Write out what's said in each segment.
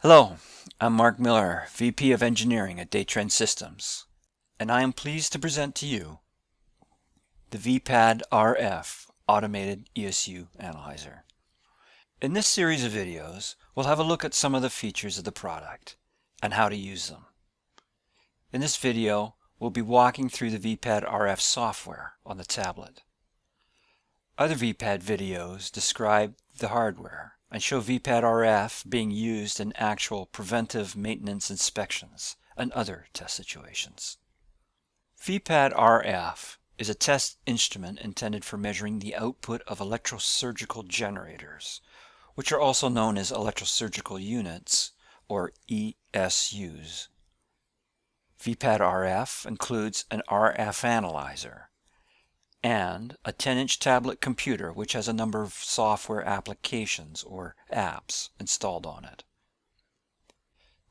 Hello, I'm Mark Miller, VP of Engineering at Datrend Systems, and I am pleased to present to you the vPad RF Automated ESU Analyzer. In this series of videos, we'll have a look at some of the features of the product and how to use them. In this video, we'll be walking through the vPad RF software on the tablet. Other vPad videos describe the hardware and show vPad RF being used in actual preventive maintenance inspections and other test situations. vPad RF is a test instrument intended for measuring the output of electrosurgical generators, which are also known as electrosurgical units, or ESUs. vPad RF includes an RF analyzer and a 10-inch tablet computer which has a number of software applications or apps installed on it.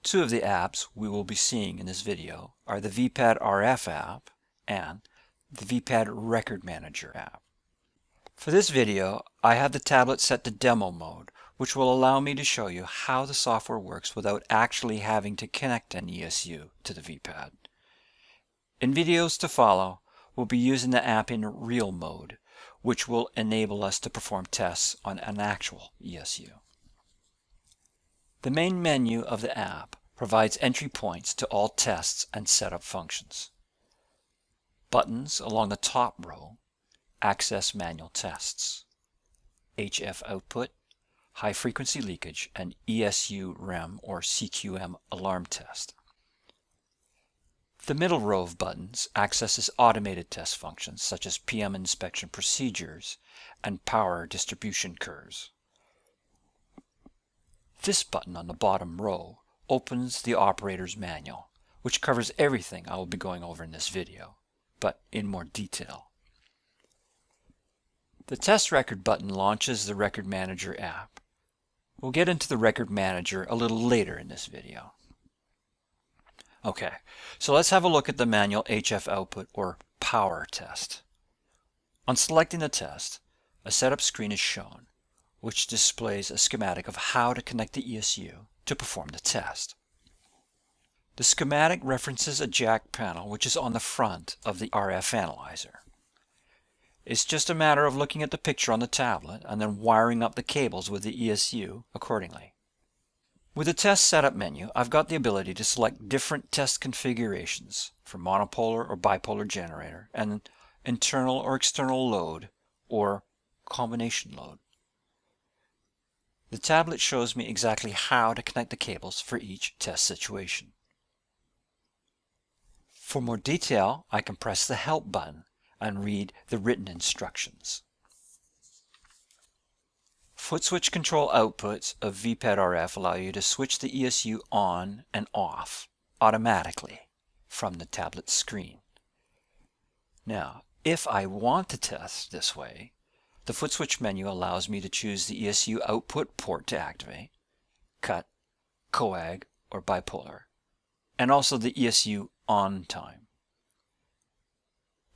Two of the apps we will be seeing in this video are the vPad RF app and the vPad Record Manager app. For this video, I have the tablet set to demo mode, which will allow me to show you how the software works without actually having to connect an ESU to the vPad. In videos to follow, we'll be using the app in real mode, which will enable us to perform tests on an actual ESU. The main menu of the app provides entry points to all tests and setup functions. Buttons along the top row access manual tests, HF output, high frequency leakage, and ESU REM or CQM alarm test. The middle row of buttons accesses automated test functions such as PM inspection procedures and power distribution curves. This button on the bottom row opens the operator's manual, which covers everything I will be going over in this video, but in more detail. The Test Record button launches the Record Manager app. We'll get into the Record Manager a little later in this video. Okay, so let's have a look at the manual HF output or power test. On selecting the test, a setup screen is shown, which displays a schematic of how to connect the ESU to perform the test. The schematic references a jack panel which is on the front of the RF analyzer. It's just a matter of looking at the picture on the tablet and then wiring up the cables with the ESU accordingly. With the Test Setup menu, I've got the ability to select different test configurations for monopolar or bipolar generator and internal or external load or combination load. The tablet shows me exactly how to connect the cables for each test situation. For more detail, I can press the Help button and read the written instructions. Foot switch control outputs of vPad RF allow you to switch the ESU on and off automatically from the tablet screen. Now, if I want to test this way, the foot switch menu allows me to choose the ESU output port to activate, cut, coag, or bipolar, and also the ESU on time.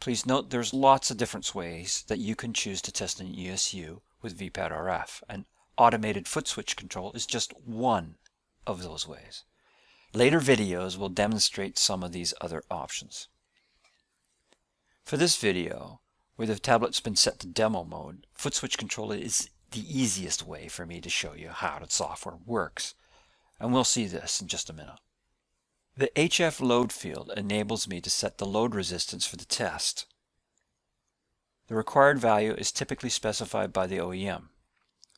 Please note there's lots of different ways that you can choose to test an ESU with vPad RF, and automated foot switch control is just one of those ways. Later videos will demonstrate some of these other options. For this video, where the tablet's been set to demo mode, foot switch control is the easiest way for me to show you how the software works, and we'll see this in just a minute. The HF load field enables me to set the load resistance for the test. The required value is typically specified by the OEM.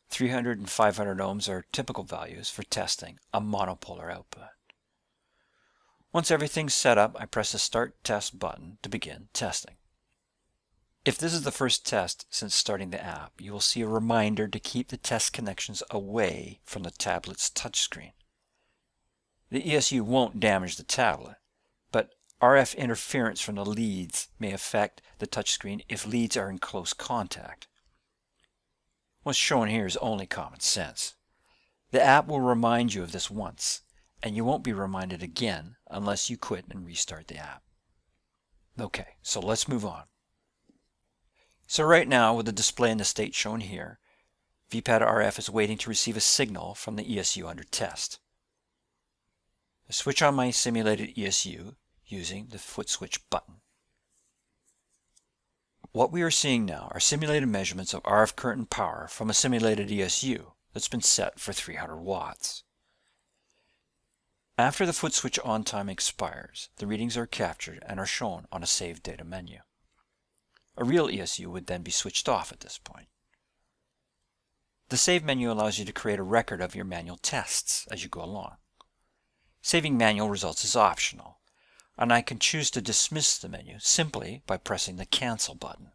300 and 500 ohms are typical values for testing a monopolar output. Once everything's set up, I press the Start Test button to begin testing. If this is the first test since starting the app, you will see a reminder to keep the test connections away from the tablet's touchscreen. The ESU won't damage the tablet, but RF interference from the leads may affect the touchscreen if leads are in close contact. What's shown here is only common sense. The app will remind you of this once, and you won't be reminded again unless you quit and restart the app. Okay, so let's move on. So right now, with the display in the state shown here, vPad RF is waiting to receive a signal from the ESU under test. I switch on my simulated ESU using the foot switch button. What we are seeing now are simulated measurements of RF current and power from a simulated ESU that's been set for 300 watts. After the foot switch on time expires, the readings are captured and are shown on a Save Data menu. A real ESU would then be switched off at this point. The Save menu allows you to create a record of your manual tests as you go along. Saving manual results is optional, and I can choose to dismiss the menu simply by pressing the Cancel button.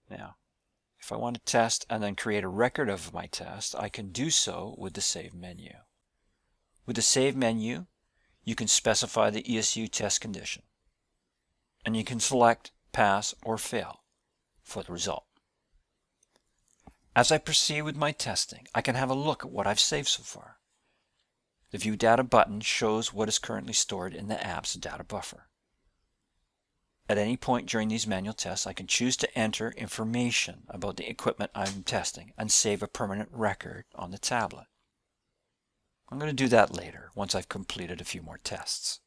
Now, if I want to test and then create a record of my test, I can do so with the Save menu. With the Save menu, you can specify the ESU test condition, and you can select Pass or Fail for the result. As I proceed with my testing, I can have a look at what I've saved so far. The View Data button shows what is currently stored in the app's data buffer. At any point during these manual tests, I can choose to enter information about the equipment I'm testing and save a permanent record on the tablet. I'm going to do that later, once I've completed a few more tests.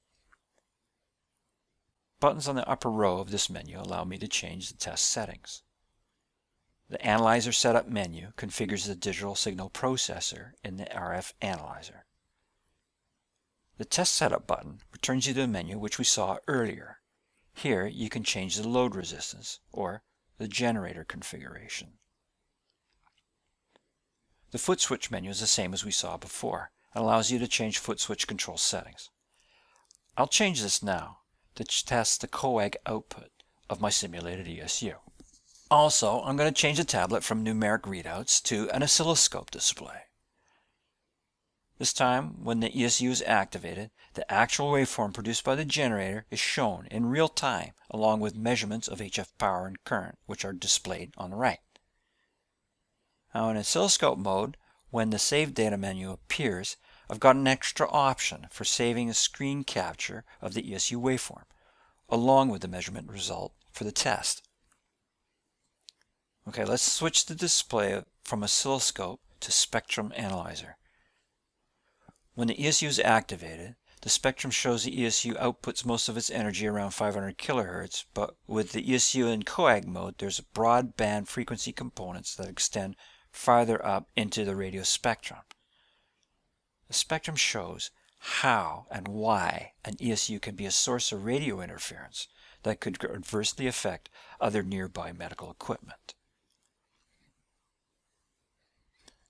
Buttons on the upper row of this menu allow me to change the test settings. The Analyzer Setup menu configures the digital signal processor in the RF analyzer. The Test Setup button returns you to the menu which we saw earlier. Here you can change the load resistance or the generator configuration. The foot switch menu is the same as we saw before and allows you to change foot switch control settings. I'll change this now to test the coag output of my simulated ESU. Also, I'm going to change the tablet from numeric readouts to an oscilloscope display. This time, when the ESU is activated, the actual waveform produced by the generator is shown in real time along with measurements of HF power and current, which are displayed on the right. Now in oscilloscope mode, when the Save Data menu appears, I've got an extra option for saving a screen capture of the ESU waveform, along with the measurement result for the test. Okay, let's switch the display from oscilloscope to spectrum analyzer. When the ESU is activated, the spectrum shows the ESU outputs most of its energy around 500 kHz, but with the ESU in coag mode, there's broadband frequency components that extend farther up into the radio spectrum. The spectrum shows how and why an ESU can be a source of radio interference that could adversely affect other nearby medical equipment.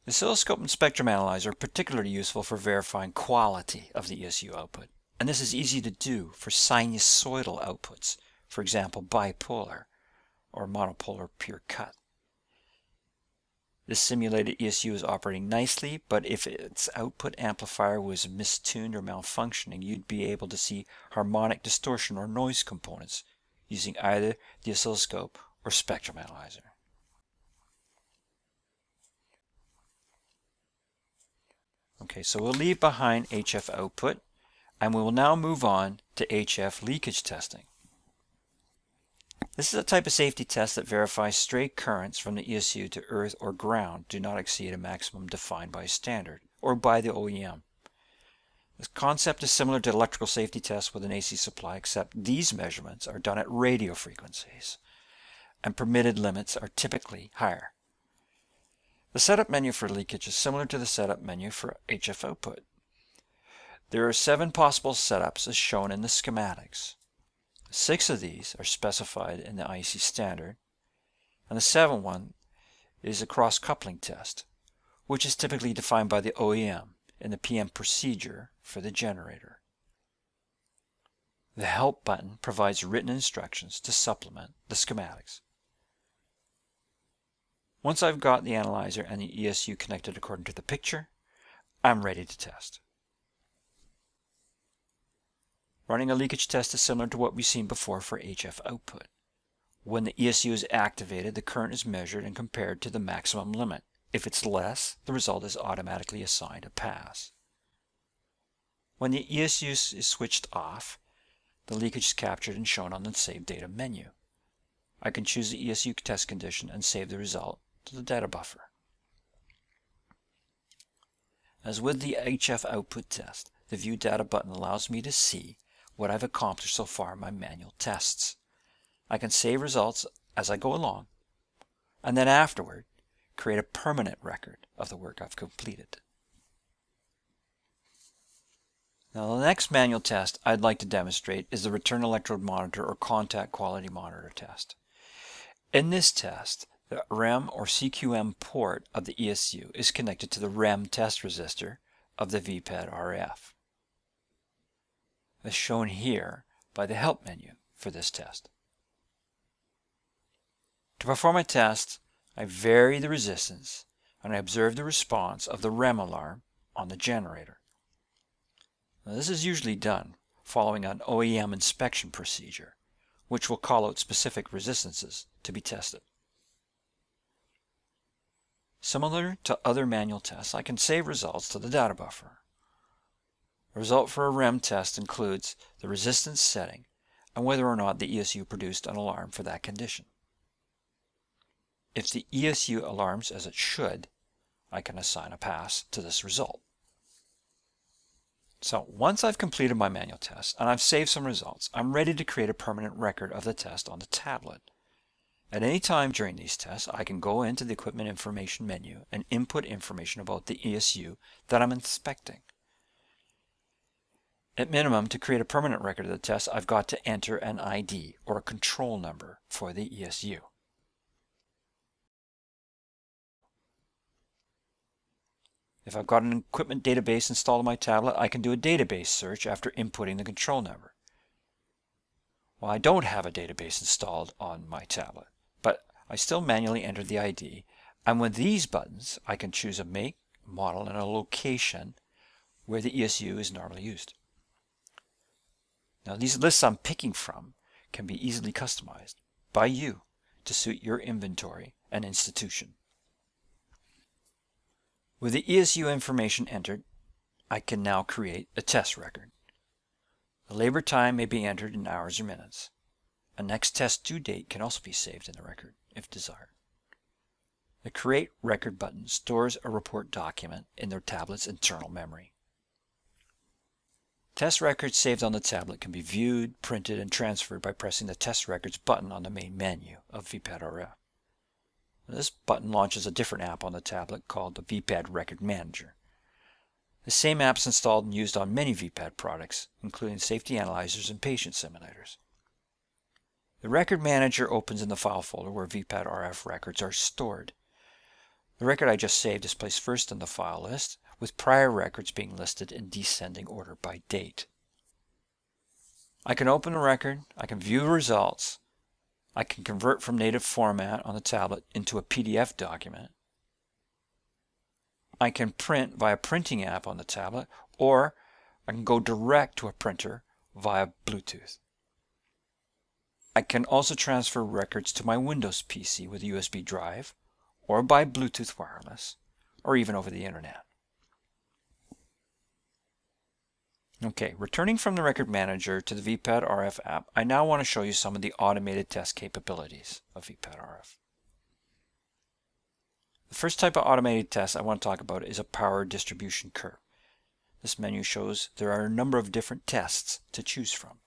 The oscilloscope and spectrum analyzer are particularly useful for verifying quality of the ESU output, and this is easy to do for sinusoidal outputs, for example bipolar or monopolar pure cut. This simulated ESU is operating nicely, but if its output amplifier was mistuned or malfunctioning, you'd be able to see harmonic distortion or noise components using either the oscilloscope or spectrum analyzer. Okay, so we'll leave behind HF output, and we will now move on to HF leakage testing. This is a type of safety test that verifies stray currents from the ESU to earth or ground do not exceed a maximum defined by a standard or by the OEM. This concept is similar to electrical safety tests with an AC supply, except these measurements are done at radio frequencies, and permitted limits are typically higher. The setup menu for leakage is similar to the setup menu for HF output. There are 7 possible setups as shown in the schematics. 6 of these are specified in the IEC standard, and the 7th one is a cross-coupling test, which is typically defined by the OEM in the PM procedure for the generator. The Help button provides written instructions to supplement the schematics. Once I've got the analyzer and the ESU connected according to the picture, I'm ready to test. Running a leakage test is similar to what we've seen before for HF output. When the ESU is activated, the current is measured and compared to the maximum limit. If it's less, the result is automatically assigned a pass. When the ESU is switched off, the leakage is captured and shown on the Save Data menu. I can choose the ESU test condition and save the result to the data buffer. As with the HF output test, the View Data button allows me to see what I've accomplished so far in my manual tests. I can save results as I go along, and then afterward, create a permanent record of the work I've completed. Now the next manual test I'd like to demonstrate is the return electrode monitor or contact quality monitor test. In this test, the REM or CQM port of the ESU is connected to the REM test resistor of the vPad RF, as shown here by the help menu for this test. To perform a test, I vary the resistance and I observe the response of the REM alarm on the generator. Now, this is usually done following an OEM inspection procedure, which will call out specific resistances to be tested. Similar to other manual tests, I can save results to the data buffer. The result for a REM test includes the resistance setting and whether or not the ESU produced an alarm for that condition. If the ESU alarms as it should, I can assign a pass to this result. So once I've completed my manual test and I've saved some results, I'm ready to create a permanent record of the test on the tablet. At any time during these tests, I can go into the Equipment Information menu and input information about the ESU that I'm inspecting. At minimum, to create a permanent record of the test, I've got to enter an ID or a control number for the ESU. If I've got an equipment database installed on my tablet, I can do a database search after inputting the control number. Well, I don't have a database installed on my tablet, but I still manually enter the ID, and with these buttons, I can choose a make, model, and a location where the ESU is normally used. Now, these lists I'm picking from can be easily customized by you to suit your inventory and institution. With the ESU information entered, I can now create a test record. The labor time may be entered in hours or minutes. A next test due date can also be saved in the record, if desired. The Create Record button stores a report document in the tablet's internal memory. Test records saved on the tablet can be viewed, printed, and transferred by pressing the Test Records button on the main menu of vPad RF. This button launches a different app on the tablet called the vPad Record Manager. The same app is installed and used on many vPad products, including safety analyzers and patient simulators. The Record Manager opens in the file folder where vPad RF records are stored. The record I just saved is placed first in the file list, with prior records being listed in descending order by date. I can open the record, I can view results, I can convert from native format on the tablet into a PDF document. I can print via printing app on the tablet, or I can go direct to a printer via Bluetooth. I can also transfer records to my Windows PC with a USB drive, or by Bluetooth wireless, or even over the internet. Okay, returning from the Record Manager to the vPad RF app, I now want to show you some of the automated test capabilities of vPad RF. The first type of automated test I want to talk about is a power distribution curve. This menu shows there are a number of different tests to choose from.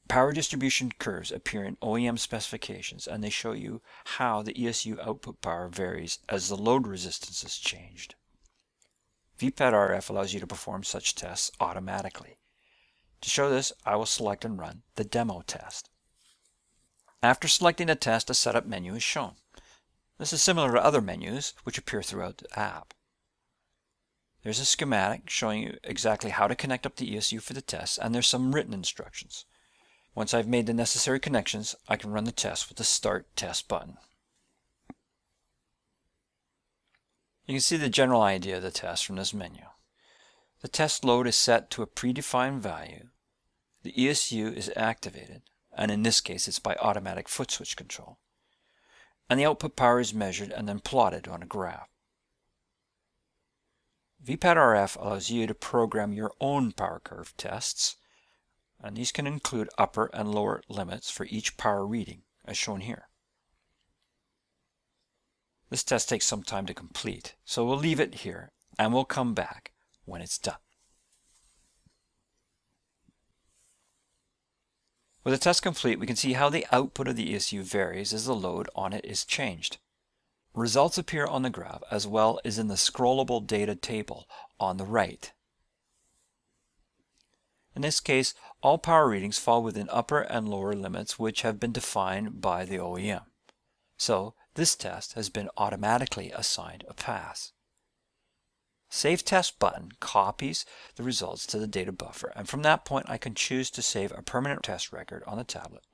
Power distribution curves appear in OEM specifications, and they show you how the ESU output power varies as the load resistance is changed. vPad RF allows you to perform such tests automatically. To show this, I will select and run the demo test. After selecting the test, a setup menu is shown. This is similar to other menus which appear throughout the app. There's a schematic showing you exactly how to connect up the ESU for the test, and there's some written instructions. Once I've made the necessary connections, I can run the test with the Start Test button. You can see the general idea of the test from this menu. The test load is set to a predefined value. The ESU is activated, and in this case it's by automatic foot switch control. And the output power is measured and then plotted on a graph. vPad RF allows you to program your own power curve tests, and these can include upper and lower limits for each power reading, as shown here. This test takes some time to complete, so we'll leave it here and we'll come back when it's done. With the test complete, we can see how the output of the ESU varies as the load on it is changed. Results appear on the graph as well as in the scrollable data table on the right. In this case, all power readings fall within upper and lower limits which have been defined by the OEM. So this test has been automatically assigned a pass. Save Test button copies the results to the data buffer, and from that point I can choose to save a permanent test record on the tablet,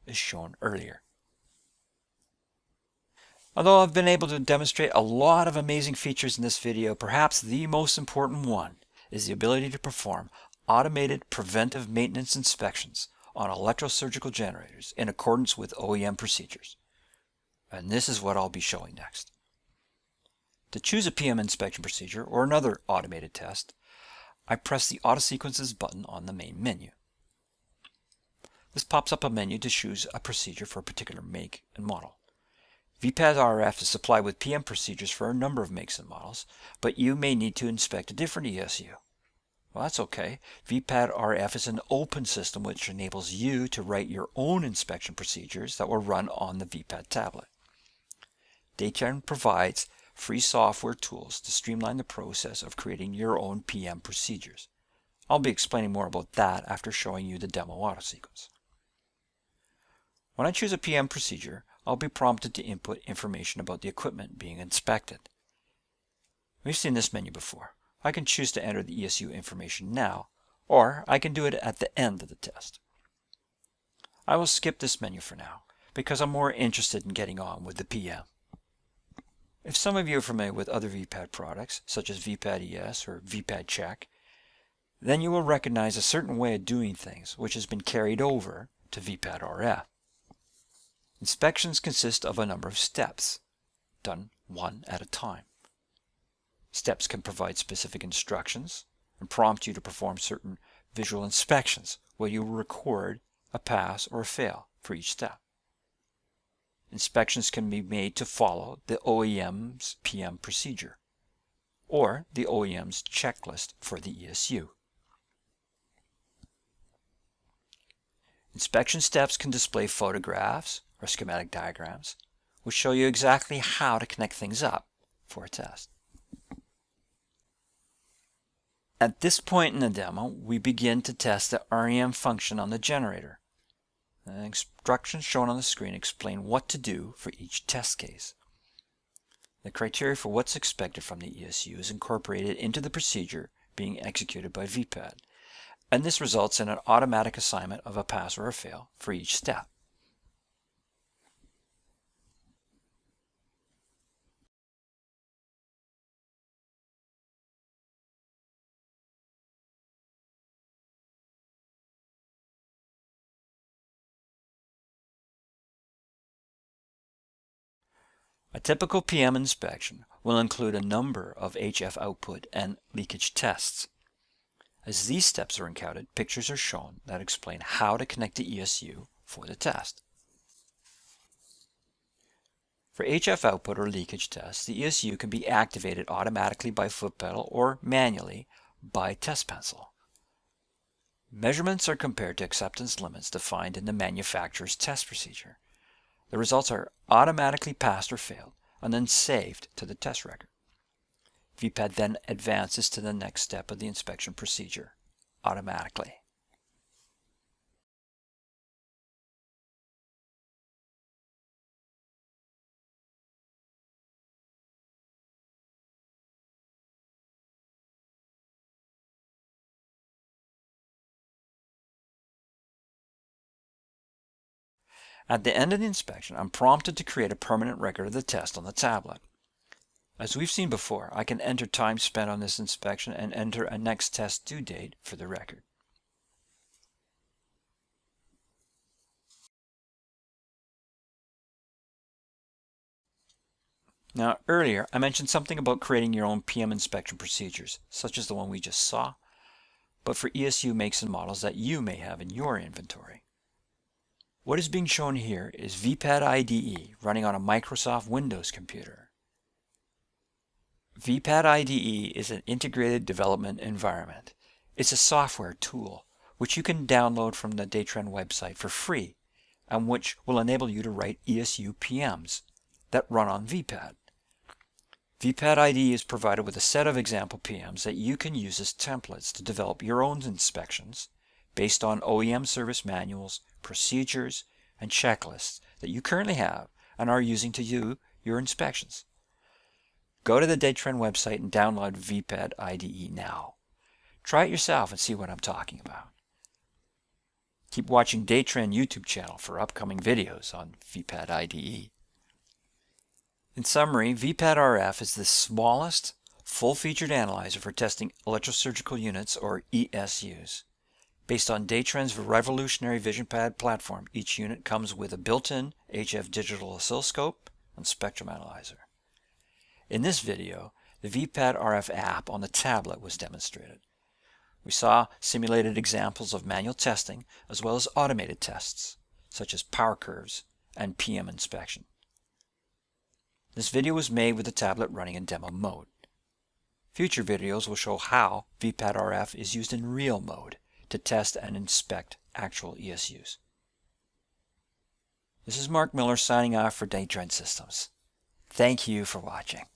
as shown earlier. Although I've been able to demonstrate a lot of amazing features in this video, perhaps the most important one is the ability to perform automated preventive maintenance inspections on electrosurgical generators in accordance with OEM procedures. And this is what I'll be showing next. To choose a PM inspection procedure or another automated test, I press the Auto Sequences button on the main menu. This pops up a menu to choose a procedure for a particular make and model. vPad RF is supplied with PM procedures for a number of makes and models, but you may need to inspect a different ESU. Well, that's okay. vPad RF is an open system which enables you to write your own inspection procedures that will run on the vPad tablet. Datrend provides free software tools to streamline the process of creating your own PM procedures. I'll be explaining more about that after showing you the demo auto sequence. When I choose a PM procedure, I'll be prompted to input information about the equipment being inspected. We've seen this menu before. I can choose to enter the ESU information now, or I can do it at the end of the test. I will skip this menu for now, because I'm more interested in getting on with the PM. If some of you are familiar with other vPad products, such as vPad ES or vPad Check, then you will recognize a certain way of doing things which has been carried over to vPad RF. Inspections consist of a number of steps, done one at a time. Steps can provide specific instructions and prompt you to perform certain visual inspections where you will record a pass or a fail for each step. Inspections can be made to follow the OEM's PM procedure or the OEM's checklist for the ESU. Inspection steps can display photographs or schematic diagrams which show you exactly how to connect things up for a test. At this point in the demo, we begin to test the REM function on the generator. The instructions shown on the screen explain what to do for each test case. The criteria for what's expected from the ESU is incorporated into the procedure being executed by vPad, and this results in an automatic assignment of a pass or a fail for each step. A typical PM inspection will include a number of HF output and leakage tests. As these steps are encountered, pictures are shown that explain how to connect the ESU for the test. For HF output or leakage tests, the ESU can be activated automatically by foot pedal or manually by test pencil. Measurements are compared to acceptance limits defined in the manufacturer's test procedure. The results are automatically passed or failed and then saved to the test record. vPad then advances to the next step of the inspection procedure automatically. At the end of the inspection, I'm prompted to create a permanent record of the test on the tablet. As we've seen before, I can enter time spent on this inspection and enter a next test due date for the record. Now, earlier I mentioned something about creating your own PM inspection procedures, such as the one we just saw, but for ESU makes and models that you may have in your inventory. What is being shown here is vPad IDE running on a Microsoft Windows computer. vPad IDE is an integrated development environment. It's a software tool which you can download from the Datrend website for free and which will enable you to write ESU PMs that run on vPad. vPad IDE is provided with a set of example PMs that you can use as templates to develop your own inspections based on OEM service manuals, procedures, and checklists that you currently have and are using to do your inspections. Go to the Datrend website and download vPad IDE now. Try it yourself and see what I'm talking about. Keep watching Datrend YouTube channel for upcoming videos on vPad IDE. In summary, vPad RF is the smallest full-featured analyzer for testing electrosurgical units or ESUs. Based on Datrend's revolutionary VisionPad platform, each unit comes with a built-in HF digital oscilloscope and spectrum analyzer. In this video, the vPad RF app on the tablet was demonstrated. We saw simulated examples of manual testing as well as automated tests, such as power curves and PM inspection. This video was made with the tablet running in demo mode. Future videos will show how vPad RF is used in real mode to test and inspect actual ESUs. This is Mark Miller signing off for Datrend Systems. Thank you for watching.